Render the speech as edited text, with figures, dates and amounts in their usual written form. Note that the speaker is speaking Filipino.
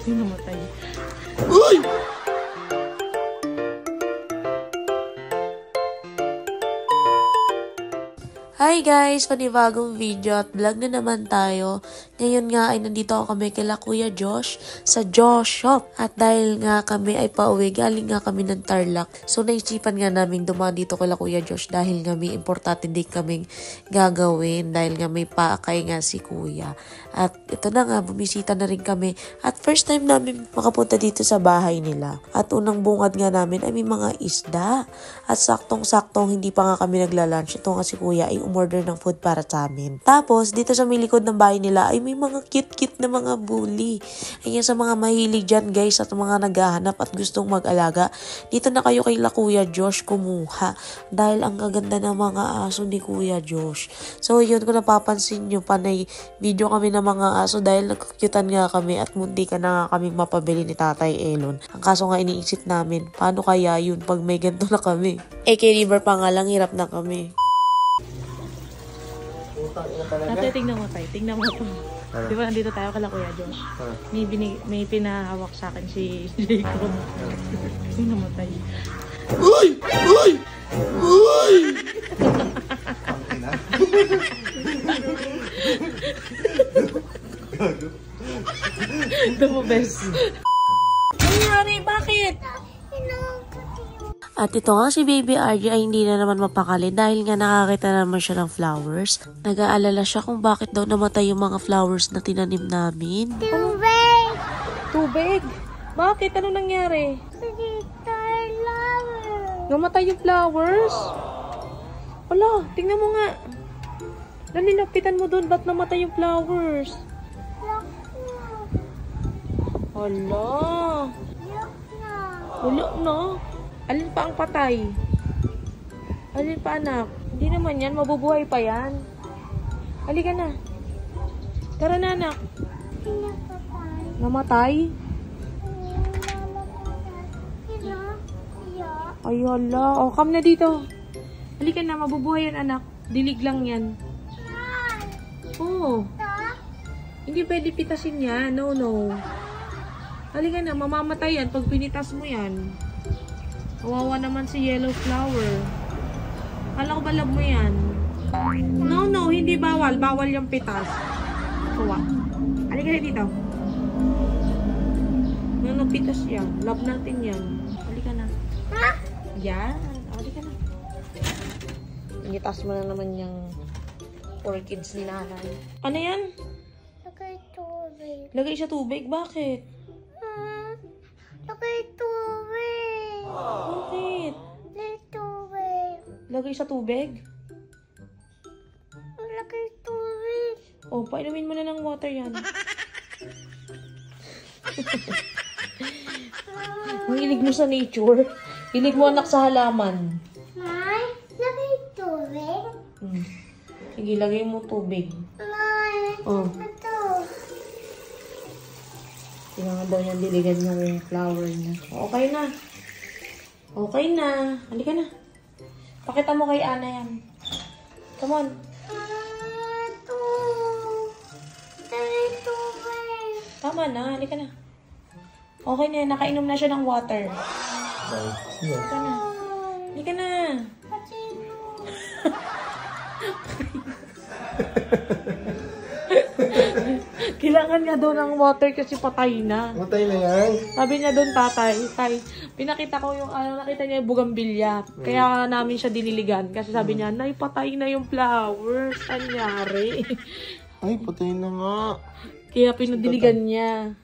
Yung namatay. Uy! Hi guys! Panibagong video at vlog na naman tayo. Ngayon nga ay nandito ako kami kila Kuya Josh sa Josh Shop. At dahil nga kami ay pauwi, galing nga kami ng Tarlac. So naisipan nga namin dumaan dito kila Kuya Josh dahil nga may importante din kaming gagawin. Dahil nga may paakay nga si Kuya. At ito na nga, bumisita na rin kami. At first time namin makapunta dito sa bahay nila. At unang bungad nga namin ay may mga isda. At saktong-saktong hindi pa nga kami nagla-lunch. Ito nga si Kuya ay umorder ng food para sa amin. Tapos, dito sa may likod ng bahay nila ay may mga cute-cute na mga bully. Ayan sa mga mahilig dyan guys at mga naghahanap at gustong mag-alaga. Dito na kayo kay Kuya Josh kumuha. Dahil ang gaganda ng mga aso ni Kuya Josh. So, yun kung napapansin nyo, panay video kami ng mga aso dahil nagkukyutan nga kami at munti ka na nga kami mapabili ni Tatay Elon. Ang kaso nga iniisip namin, paano kaya yun pag may ganito na kami? Kay River pa nga lang, hirap na kami. Tatay, tingnan mo tayo. Tingnan mo ito. Di ba nandito tayo kala Kuya Josh? May pinahawak sa akin si Jacob. Yung namatay. Uy! Uy! Uy! Ito mo, best. Nangyari, bakit? At ito nga si Baby RJ ay hindi na naman mapakali dahil nga nakakita naman siya ng flowers. Nag-aalala siya kung bakit daw namatay yung mga flowers na tinanim namin. Tubig! Tubig? Bakit? Ano nangyari? Namatay yung flowers? Wala, tingnan mo nga. Dali, lapitan mo doon. Ba't namatay yung flowers? Hala. Wala na. Alin pa ang patay? Alin pa, anak? Hindi naman yan. Mabubuhay pa yan. Halika na. Tara na, anak. Namatay? Ay, hala. O, come na dito. Halika na. Mabubuhay yan, anak. Dilig lang yan. Oo. Hindi pwede pitasin yan. No, no. Halika na. Mamamatay yan pag pinitas mo yan. Kawawa naman si yellow flower. Kala ko ba love mo yan? No, no, hindi bawal. Bawal yung pitas. Kawa. Halika na dito. Nung pitas yan. Love natin yan. Halika na. Yan. Halika na. Itas mo na naman yung orchids ni nanay. Ano yan? Lagay tubig. Lagay sa tubig? Bakit? Lagay tubig. Bakit? Lagay tubig. Lagay sa tubig? Lagay tubig. Oh, painumin mo na ng water yan. Ang hilig mo sa nature. Hilig mo anak sa halaman. May, lagay tubig. Sige, lagay mo tubig. May, Oh. ito. Kailangan daw niya diligan yung flower niya. Okay na. Okay na. Halika na. Pakita mo kay Ana yan. Come on. Ito. Lagay tubig. Tama na. Halika na. Okay na. Nakainom na siya ng water. Halika na. Halika na. Pati mo. Kailangan niya doon ng water kasi patay na. Matay na yan. Sabi niya doon, tatay, pinakita ko yung, nakita niya yung bugambilya. Kaya namin siya diniligan. Kasi sabi niya, nay, patay na yung flowers. Anyari. Ay, patay na nga. Kaya pinadiligan niya.